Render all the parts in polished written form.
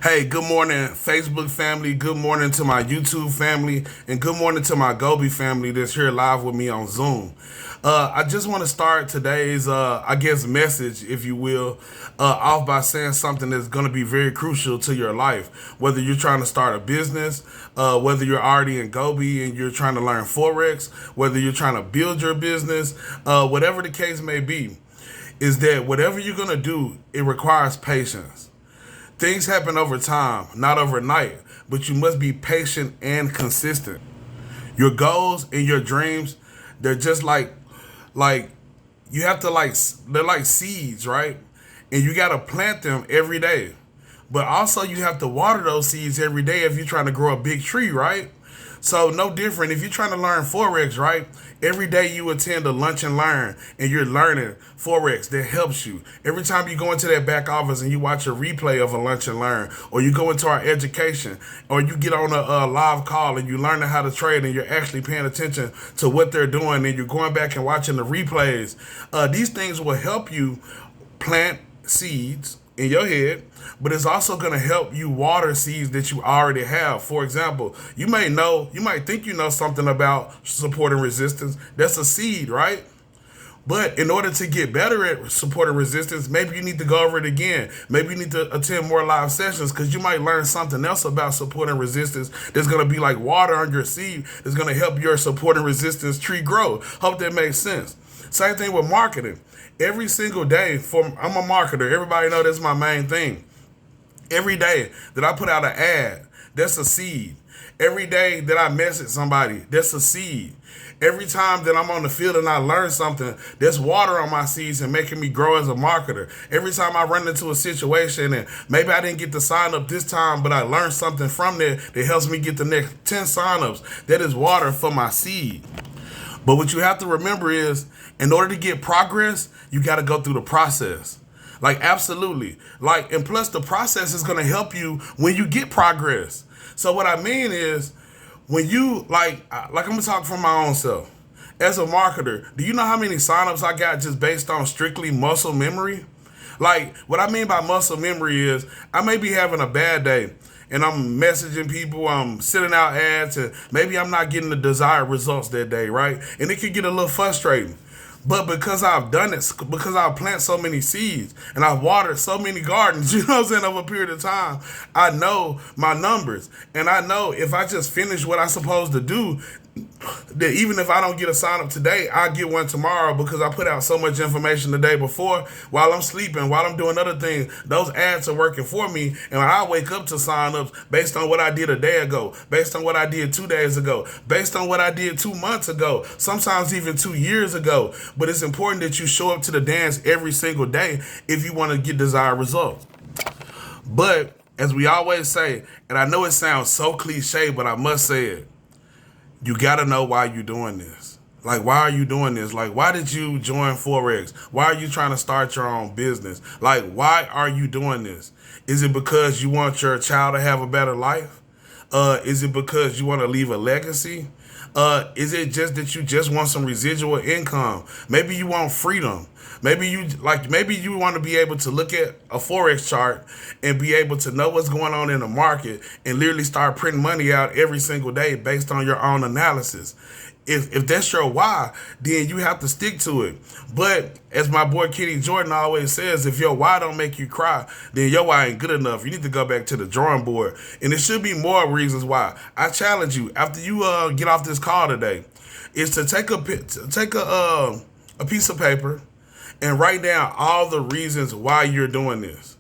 Hey, good morning, Facebook family. Good morning to my YouTube family. And good morning to my Gobi family that's here live with me on Zoom. I just want to start today's, message, if you will, off by saying something that's going to be very crucial to your life. Whether you're trying to start a business, whether you're already in Gobi and you're trying to learn Forex, whether you're trying to build your business, whatever the case may be, is that whatever you're going to do, it requires patience. Things happen over time, not overnight, but you must be patient and consistent. Your goals and your dreams, they're just like you have to they're like seeds, right? And you got to plant them every day. But also you have to water those seeds every day if you're trying to grow a big tree, right? So no different. If you're trying to learn Forex, right? Every day you attend a lunch and learn and you're learning Forex that helps you. Every time you go into that back office and you watch a replay of a lunch and learn, or you go into our education, or you get on a live call and you learn how to trade and you're actually paying attention to what they're doing and you're going back and watching the replays, these things will help you plant seeds in your head, but it's also going to help you water seeds that you already have. For example, you might think you know something about support and resistance. That's a seed, right? But in order to get better at support and resistance, maybe you need to go over it again. Maybe you need to attend more live sessions because you might learn something else about support and resistance that's going to be like water on your seed that's going to help your support and resistance tree grow. Hope that makes sense. Same thing with marketing. Every single day, I'm a marketer. Everybody know that's my main thing. Every day that I put out an ad, that's a seed. Every day that I message somebody, that's a seed. Every time that I'm on the field and I learn something, there's water on my seeds and making me grow as a marketer. Every time I run into a situation and maybe I didn't get to sign up this time, but I learned something from there that helps me get the next 10 signups, that is water for my seed. But what you have to remember is, in order to get progress, you got to go through the process. Like, absolutely. Like, and plus the process is going to help you when you get progress. So what I mean is, when you, I'm going to talk from my own self. As a marketer, do you know how many signups I got just based on strictly muscle memory? Like, what I mean by muscle memory is, I may be having a bad day and I'm messaging people, I'm sending out ads, and maybe I'm not getting the desired results that day, right? And it can get a little frustrating. But because I've done it, because I've planted so many seeds and I've watered so many gardens, you know what I'm saying, over a period of time, I know my numbers. And I know if I just finish what I'm supposed to do, that even if I don't get a sign up today, I'll get one tomorrow because I put out so much information the day before while I'm sleeping, while I'm doing other things. Those ads are working for me. And when I wake up to sign ups based on what I did a day ago, based on what I did 2 days ago, based on what I did 2 months ago, sometimes even 2 years ago. But it's important that you show up to the dance every single day if you want to get desired results. But as we always say, and I know it sounds so cliche, but I must say it, you gotta know why you're doing this. Like, why are you doing this? Like, why did you join Forex? Why are you trying to start your own business? Like, why are you doing this? Is it because you want your child to have a better life? Is it because you want to leave a legacy? Is it just that you just want some residual income? Maybe you want freedom. Maybe you want to be able to look at a Forex chart and be able to know what's going on in the market and literally start printing money out every single day based on your own analysis. If that's your why, then you have to stick to it. But as my boy Kenny Jordan always says, if your why don't make you cry, then your why ain't good enough. You need to go back to the drawing board. And there should be more reasons why. I challenge you, after you get off this call today, is to take a piece of paper and write down all the reasons why you're doing this.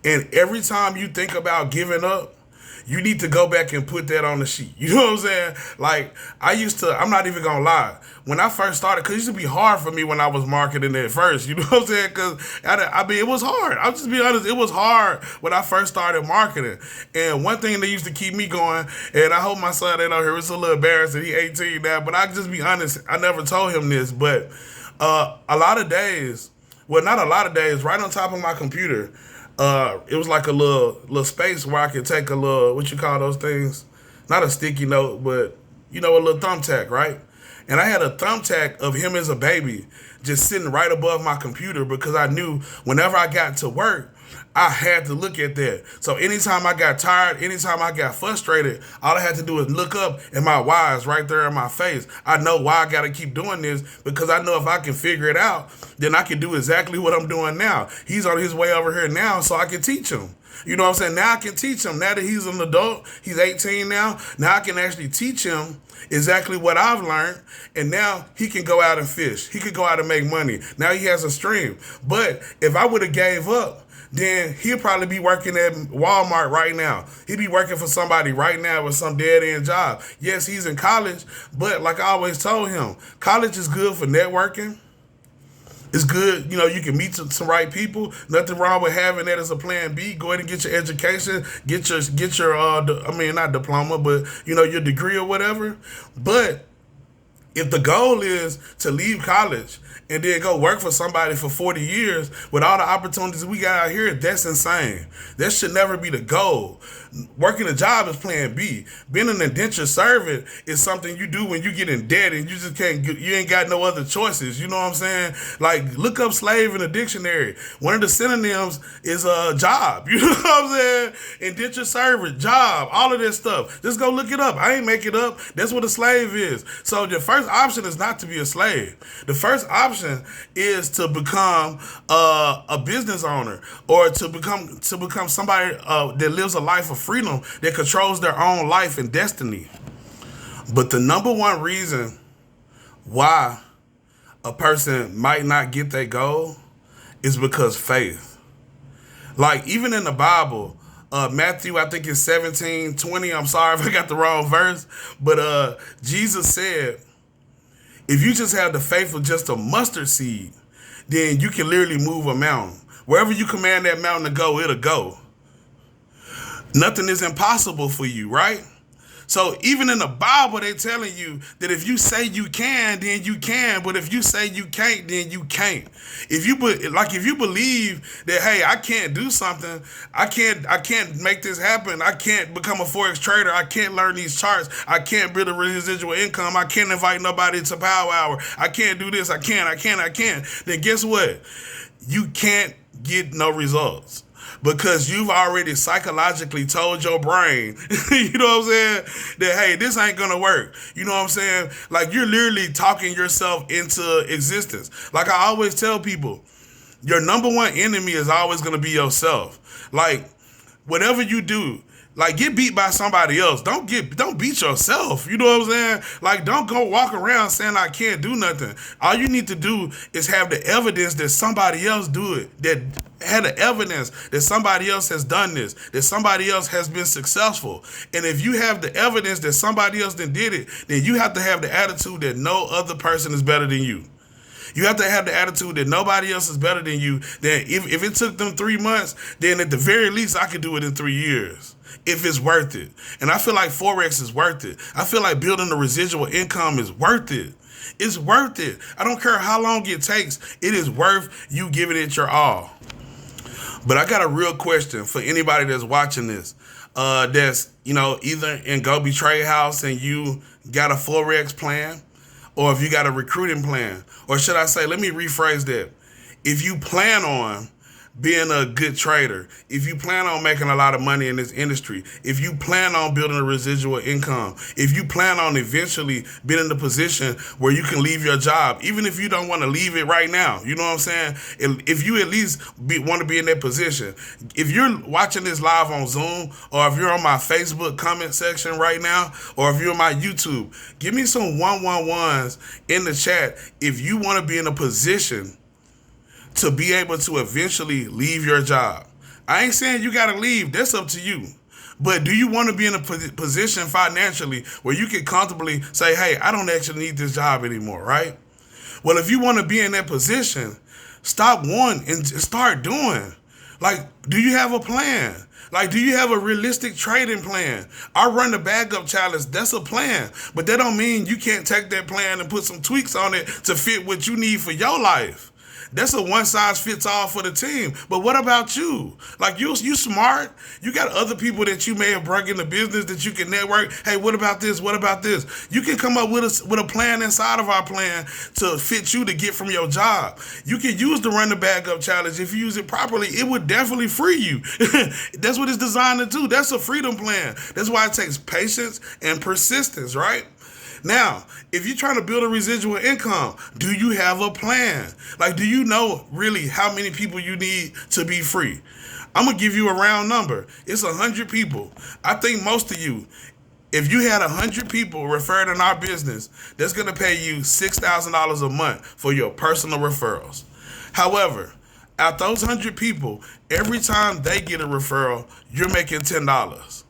And every time you think about giving up, you need to go back and put that on the sheet. You know what I'm saying? Like, I'm not even going to lie. When I first started, because it used to be hard for me when I was marketing at first. You know what I'm saying? Because, it was hard. I'll just be honest. It was hard when I first started marketing. And one thing that used to keep me going, and I hope my son ain't on here, it's a little embarrassing. He's 18 now. But I just be honest, I never told him this. But a lot of days, well, not a lot of days, right on top of my computer, it was like a little space where I could take a little, what you call those things? Not a sticky note, but, a little thumbtack, right? And I had a thumbtack of him as a baby just sitting right above my computer because I knew whenever I got to work, I had to look at that. So anytime I got tired, anytime I got frustrated, all I had to do is look up and my why is right there in my face. I know why I got to keep doing this because I know if I can figure it out, then I can do exactly what I'm doing now. He's on his way over here now, so I can teach him. You know what I'm saying? Now I can teach him. Now that he's an adult, he's 18 now. Now I can actually teach him exactly what I've learned. And now he can go out and fish. He could go out and make money. Now he has a stream. But if I would have gave up, then he'll probably be working at Walmart right now. He'd be working for somebody right now with some dead-end job. Yes, he's in college, but like I always told him, college is good for networking. It's good, you can meet some right people. Nothing wrong with having that as a plan B. Go ahead and get your education, get your not diploma, but your degree or whatever. But if the goal is to leave college and then go work for somebody for 40 years with all the opportunities we got out here, that's insane. That should never be the goal. Working a job is plan B. Being an indentured servant is something you do when you get in debt and you just you ain't got no other choices. You know what I'm saying? Like, look up slave in a dictionary. One of the synonyms is a job. You know what I'm saying? Indentured servant, job, all of this stuff. Just go look it up. I ain't make it up. That's what a slave is. So the first option is not to be a slave. The first option is to become a business owner or to become somebody that lives a life of freedom, that controls their own life and destiny. But the number one reason why a person might not get their goal is because faith. Like, even in the Bible, Matthew, I think it's 17:20. I'm sorry if I got the wrong verse, but Jesus said, if you just have the faith of just a mustard seed, then you can literally move a mountain. Wherever you command that mountain to go, it'll go. Nothing is impossible for you, right? So even in the Bible, they're telling you that if you say you can, then you can. But if you say you can't, then you can't. If you believe that, hey, I can't do something, I can't make this happen, I can't become a forex trader, I can't learn these charts, I can't build a residual income, I can't invite nobody to Power Hour, I can't do this, I can't. Then guess what? You can't get no results. Because you've already psychologically told your brain, you know what I'm saying, that, hey, this ain't going to work. You know what I'm saying? Like, you're literally talking yourself into existence. Like I always tell people, your number one enemy is always going to be yourself. Like, whatever you do, like, get beat by somebody else. Don't beat yourself. You know what I'm saying? Like, don't go walk around saying I can't do nothing. All you need to do is have the evidence that somebody else do it, that had the evidence that somebody else has done this, that somebody else has been successful. And if you have the evidence that somebody else did it, then you have to have the attitude that no other person is better than you. You have to have the attitude that nobody else is better than you. That if it took them 3 months, then at the very least I could do it in 3 years. If it's worth it. And I feel like Forex is worth it. I feel like building a residual income is worth it. It's worth it. I don't care how long it takes. It is worth you giving it your all. But I got a real question for anybody that's watching this. That's, either in PrivateTradeRoom and you got a Forex plan, or if you got a recruiting plan. Or should I say, let me rephrase that. If you plan on being a good trader, if you plan on making a lot of money in this industry, if you plan on building a residual income, if you plan on eventually being in the position where you can leave your job, even if you don't want to leave it right now, you know what I'm saying? If you at least want to be in that position, if you're watching this live on Zoom, or if you're on my Facebook comment section right now, or if you're on my YouTube, give me some 111s in the chat if you want to be in a position to be able to eventually leave your job. I ain't saying you got to leave. That's up to you. But do you want to be in a position financially where you can comfortably say, hey, I don't actually need this job anymore, right? Well, if you want to be in that position, stop one and start doing. Like, do you have a plan? Like, do you have a realistic trading plan? I run the bag up challenge. That's a plan. But that don't mean you can't take that plan and put some tweaks on it to fit what you need for your life. That's a one size fits all for the team. But what about you? Like you smart. You got other people that you may have brought in the business that you can network. Hey, what about this? What about this? You can come up with a plan inside of our plan to fit you to get from your job. You can use the run the bag up challenge. If you use it properly, it would definitely free you. That's what it's designed to do. That's a freedom plan. That's why it takes patience and persistence, right? Now, if you're trying to build a residual income, do you have a plan? Like, do you know really how many people you need to be free? I'm going to give you a round number. It's 100 people. I think most of you, if you had 100 people referred in our business, that's going to pay you $6,000 a month for your personal referrals. However, out those 100 people, every time they get a referral, you're making $10.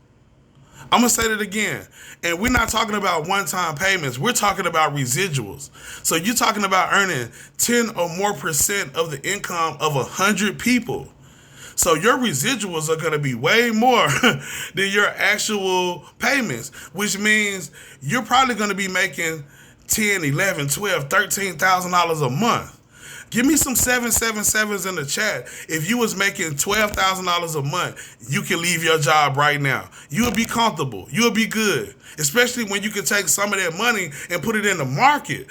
I'm going to say that again. And we're not talking about one-time payments. We're talking about residuals. So you're talking about earning 10 or more % of the income of 100 people. So your residuals are going to be way more than your actual payments, which means you're probably going to be making $10, $11, $12, $13,000 a month. Give me some 777s in the chat. If you was making $12,000 a month, you can leave your job right now. You'll be comfortable. You'll be good. Especially when you can take some of that money and put it in the market.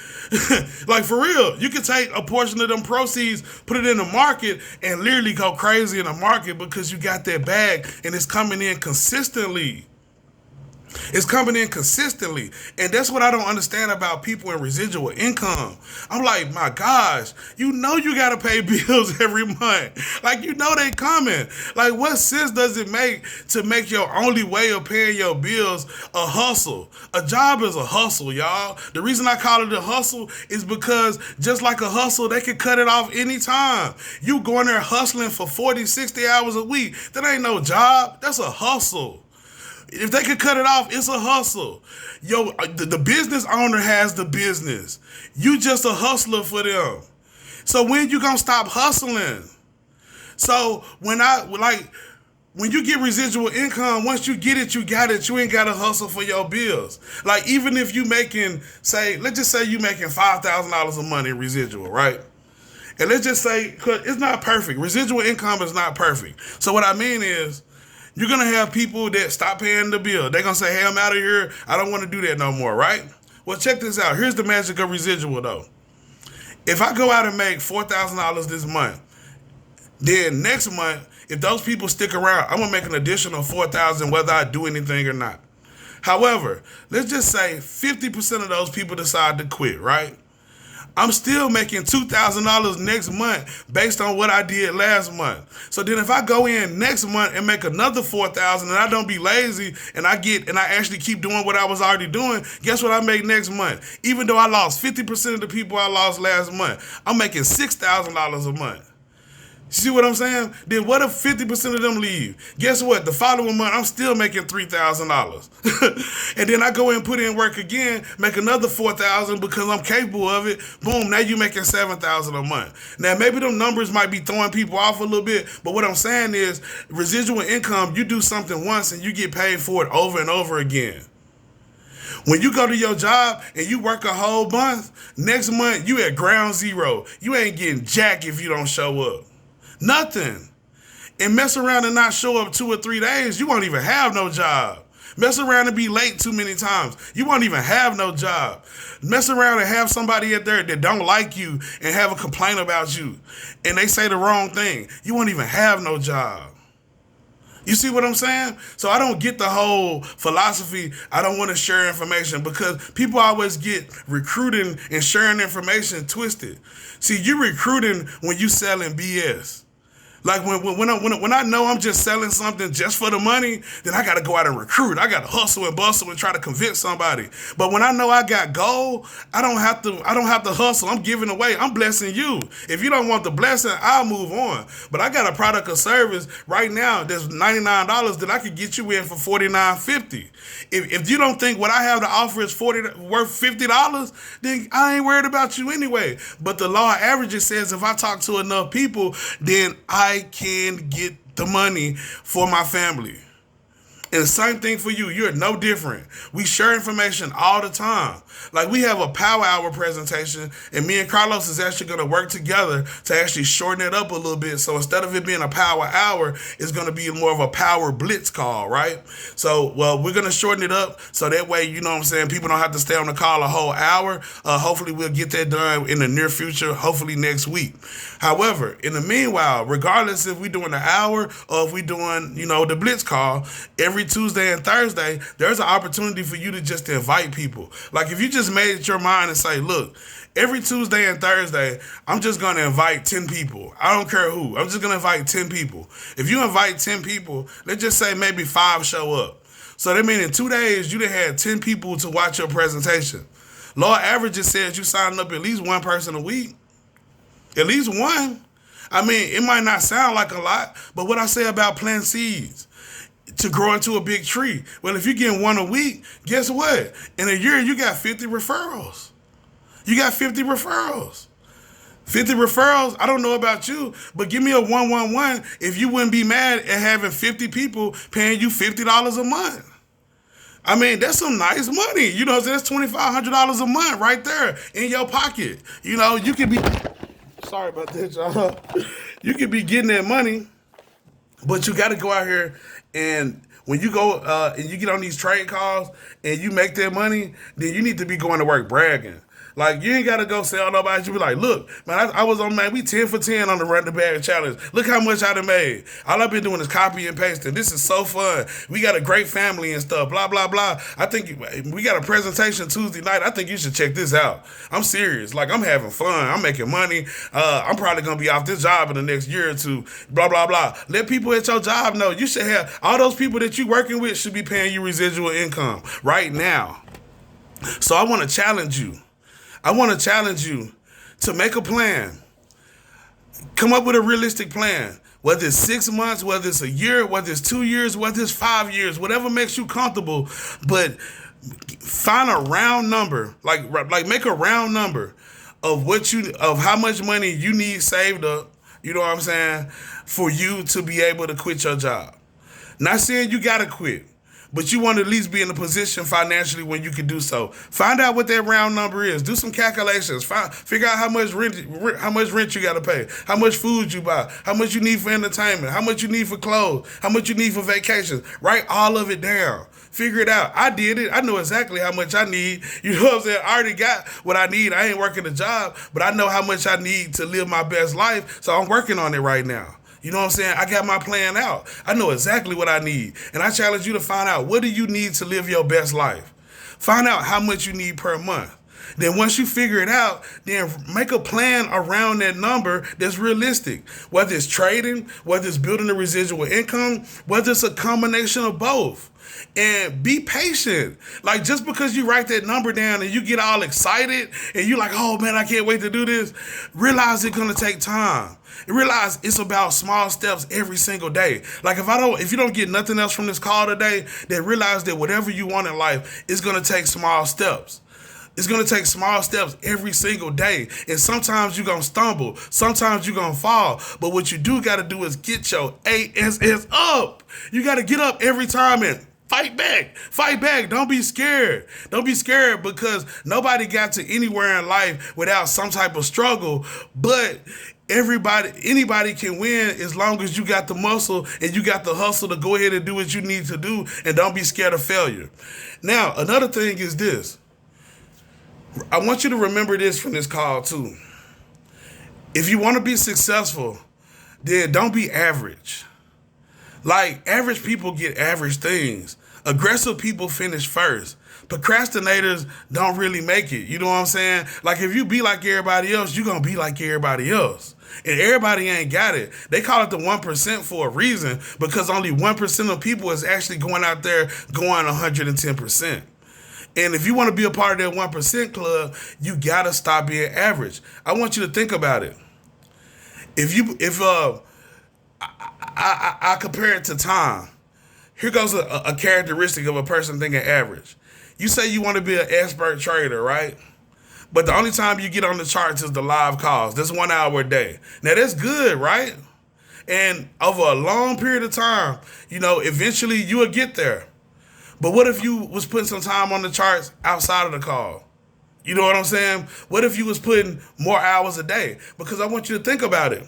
Like for real, you can take a portion of them proceeds, put it in the market, and literally go crazy in the market because you got that bag and it's coming in consistently. It's coming in consistently. And that's what I don't understand about people in residual income. I'm like, my gosh, you know you got to pay bills every month. Like, you know they coming. Like, what sense does it make to make your only way of paying your bills a hustle? A job is a hustle, y'all. The reason I call it a hustle is because just like a hustle, they can cut it off anytime. You going there hustling for 40, 60 hours a week. That ain't no job. That's a hustle. If they could cut it off, it's a hustle. Yo, the business owner has the business. You just a hustler for them. So when you gonna stop hustling? So when you get residual income, once you get it, you got it. You ain't gotta hustle for your bills. Like even if you making, let's just say you making $5,000 a month in residual, right? And let's just say, cause it's not perfect. Residual income is not perfect. So what I mean is, you're going to have people that stop paying the bill. They're going to say, hey, I'm out of here. I don't want to do that no more, right? Well, check this out. Here's the magic of residual, though. If I go out and make $4,000 this month, then next month, if those people stick around, I'm going to make an additional $4,000 whether I do anything or not. However, let's just say 50% of those people decide to quit, right? I'm still making $2,000 next month based on what I did last month. So then if I go in next month and make another $4,000 and I don't be lazy and I actually keep doing what I was already doing, guess what I make next month? Even though I lost 50% of the people I lost last month, I'm making $6,000 a month. See what I'm saying? Then what if 50% of them leave? Guess what? The following month, I'm still making $3,000. And then I go in and put in work again, make another $4,000 because I'm capable of it. Boom, now you making $7,000 a month. Now, maybe them numbers might be throwing people off a little bit, but what I'm saying is residual income, you do something once and you get paid for it over and over again. When you go to your job and you work a whole month, next month you at ground zero. You ain't getting jack if you don't show up. Nothing. And mess around and not show up 2 or 3 days, you won't even have no job. Mess around and be late too many times, you won't even have no job. Mess around and have somebody out there that don't like you and have a complaint about you, and they say the wrong thing, you won't even have no job. You see what I'm saying? So I don't get the whole philosophy, I don't want to share information, because people always get recruiting and sharing information twisted. See, you recruiting when you selling BS. Like when I know I'm just selling something just for the money, then I got to go out and recruit. I got to hustle and bustle and try to convince somebody. But when I know I got gold, I don't have to hustle. I'm giving away. I'm blessing you. If you don't want the blessing, I'll move on. But I got a product or service right now that's $99 that I could get you in for $49.50. If you don't think what I have to offer is worth $50, then I ain't worried about you anyway. But the law of averages says if I talk to enough people, then I can get the money for my family. And the same thing for you. You're no different. We share information all the time. Like we have a power hour presentation, and me and Carlos is actually going to work together to actually shorten it up a little bit. So instead of it being a power hour, it's going to be more of a power blitz call, right? So, well, we're going to shorten it up so that way, you know what I'm saying, people don't have to stay on the call a whole hour. Hopefully we'll get that done in the near future, hopefully next week. However, in the meanwhile, regardless if we're doing an hour or if we're doing, the blitz call, every Tuesday and Thursday, there's an opportunity for you to just invite people. Like if you just made your mind and say, look, every Tuesday and Thursday, I'm just going to invite 10 people. I don't care who. I'm just going to invite 10 people. If you invite 10 people, let's just say maybe 5 show up. So that means in 2 days, you done had 10 people to watch your presentation. Law averages says you signing up at least one person a week. At least one. I mean, it might not sound like a lot, but what I say about planting seeds to grow into a big tree. Well, if you're getting one a week, guess what? In a year, you got 50 referrals. You got 50 referrals. 50 referrals, I don't know about you, but give me a 111 if you wouldn't be mad at having 50 people paying you $50 a month. I mean, that's some nice money. You know what I'm saying? That's $2,500 a month right there in your pocket. You could be... Sorry about that, y'all. You could be getting that money, but you got to go out here and when you go and you get on these trade calls and you make that money, then you need to be going to work bragging. Like, you ain't got to go sell nobody. You be like, look, man, I was on, man, we 10 for 10 on the Run the Bag Challenge. Look how much I done made. All I've been doing is copy and pasting. This is so fun. We got a great family and stuff, blah, blah, blah. I think we got a presentation Tuesday night. I think you should check this out. I'm serious. Like, I'm having fun. I'm making money. I'm probably going to be off this job in the next year or two, blah, blah, blah. Let people at your job know. You should have, all those people that you working with should be paying you residual income right now. So I want to challenge you. I want to challenge you to make a plan. Come up with a realistic plan. Whether it's 6 months, whether it's a year, whether it's 2 years, whether it's 5 years, whatever makes you comfortable. But find a round number, like make a round number of how much money you need saved up. You know what I'm saying? For you to be able to quit your job. Not saying you gotta quit, but you want to at least be in a position financially when you can do so. Find out what that round number is. Do some calculations. Figure out how much rent you got to pay, how much food you buy, how much you need for entertainment, how much you need for clothes, how much you need for vacations. Write all of it down. Figure it out. I did it. I know exactly how much I need. You know what I'm saying? I already got what I need. I ain't working a job, but I know how much I need to live my best life, so I'm working on it right now. You know what I'm saying? I got my plan out. I know exactly what I need. And I challenge you to find out, what do you need to live your best life? Find out how much you need per month. Then once you figure it out, then make a plan around that number that's realistic. Whether it's trading, whether it's building a residual income, whether it's a combination of both. And be patient. Like, just because you write that number down and you get all excited and you're like, oh man, I can't wait to do this, realize it's going to take time. And realize it's about small steps every single day. Like, if you don't get nothing else from this call today, then realize that whatever you want in life is going to take small steps. It's going to take small steps every single day. And sometimes you're going to stumble. Sometimes you're going to fall. But what you do got to do is get your ASS up. You got to get up every time and fight back. Fight back. Don't be scared. Don't be scared, because nobody got to anywhere in life without some type of struggle. But anybody can win as long as you got the muscle and you got the hustle to go ahead and do what you need to do, and don't be scared of failure. Now, another thing is this. I want you to remember this from this call too. If you want to be successful, then don't be average. Like, average people get average things. Aggressive people finish first. Procrastinators don't really make it. You know what I'm saying? Like, if you be like everybody else, you're going to be like everybody else. And everybody ain't got it. They call it the 1% for a reason, because only 1% of people is actually going out there going 110%. And if you want to be a part of that 1% club, you got to stop being average. I want you to think about it. I compare it to time. Here goes a characteristic of a person thinking average. You say you want to be an expert trader, right? But the only time you get on the charts is the live calls. That's 1 hour a day. Now, that's good, right? And over a long period of time, eventually you will get there. But what if you was putting some time on the charts outside of the call? You know what I'm saying? What if you was putting more hours a day? Because I want you to think about it.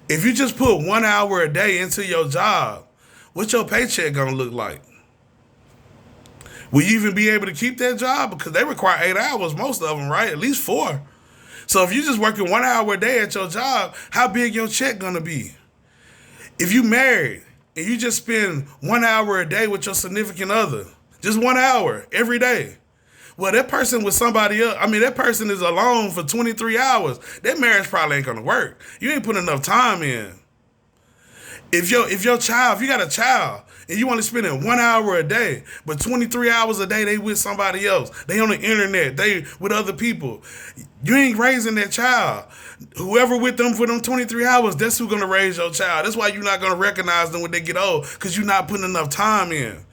If you just put 1 hour a day into your job, what's your paycheck gonna look like? Will you even be able to keep that job? Because they require 8 hours, most of them, right? At least 4. So if you're just working 1 hour a day at your job, how big your check gonna be? If you married and you just spend 1 hour a day with your significant other, just 1 hour every day, well, that person with somebody else, that person is alone for 23 hours. That marriage probably ain't gonna work. You ain't putting enough time in. If you got a child, and you only spending 1 hour a day, but 23 hours a day they with somebody else, they on the internet, they with other people, you ain't raising that child. Whoever with them for them 23 hours, that's who's gonna raise your child. That's why you're not gonna recognize them when they get old, because you're not putting enough time in.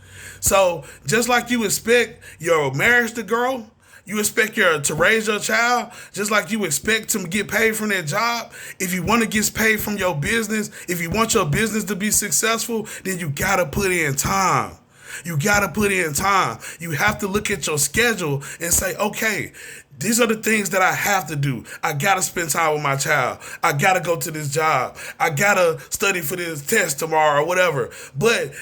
So just like you expect your marriage to grow, you expect to raise your child, just like you expect to get paid from that job. If you want to get paid from your business, if you want your business to be successful, then you got to put in time. You got to put in time. You have to look at your schedule and say, okay, these are the things that I have to do. I got to spend time with my child. I got to go to this job. I got to study for this test tomorrow or whatever. But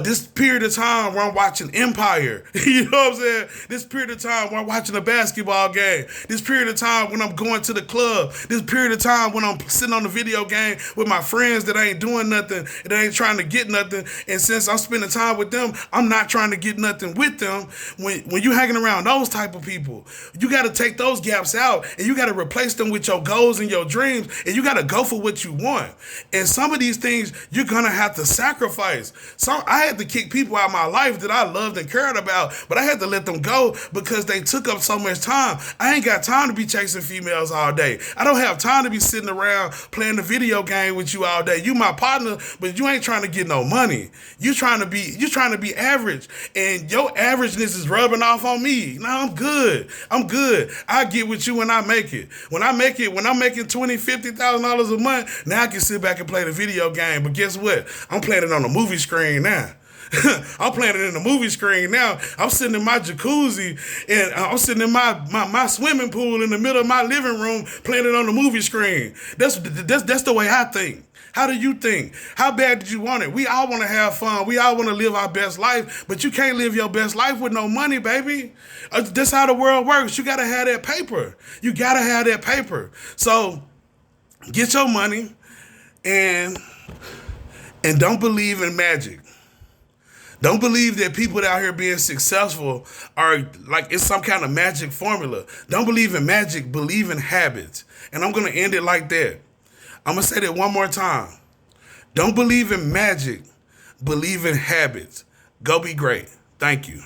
this period of time where I'm watching Empire, you know what I'm saying? This period of time when I'm watching a basketball game. This period of time when I'm going to the club. This period of time when I'm sitting on the video game with my friends that ain't doing nothing, that ain't trying to get nothing. And since I'm spending time with them, I'm not trying to get nothing with them. When you hanging around those type of people, you got to take those gaps out and you got to replace them with your goals and your dreams, and you got to go for what you want. And some of these things you're gonna have to sacrifice. I had to kick people out of my life that I loved and cared about, but I had to let them go because they took up so much time. I ain't got time to be chasing females all day. I don't have time to be sitting around playing the video game with you all day. You my partner, but you ain't trying to get no money. You trying to be average, and your averageness is rubbing off on me. No, I'm good. I get with you when I make it. When I'm making $20,000, $50,000 a month, now I can sit back and play the video game. But guess what? I'm playing it on the movie screen now. I'm playing it in the movie screen now. I'm sitting in my jacuzzi and I'm sitting in my swimming pool in the middle of my living room playing it on the movie screen. That's the way I think. How do you think? How bad did you want it? We all want to have fun. We all want to live our best life, but you can't live your best life with no money, baby. That's how the world works. You got to have that paper. You got to have that paper. So get your money and don't believe in magic. Don't believe that people out here being successful are like it's some kind of magic formula. Don't believe in magic, believe in habits. And I'm going to end it like that. I'm going to say that one more time. Don't believe in magic, believe in habits. Go be great. Thank you.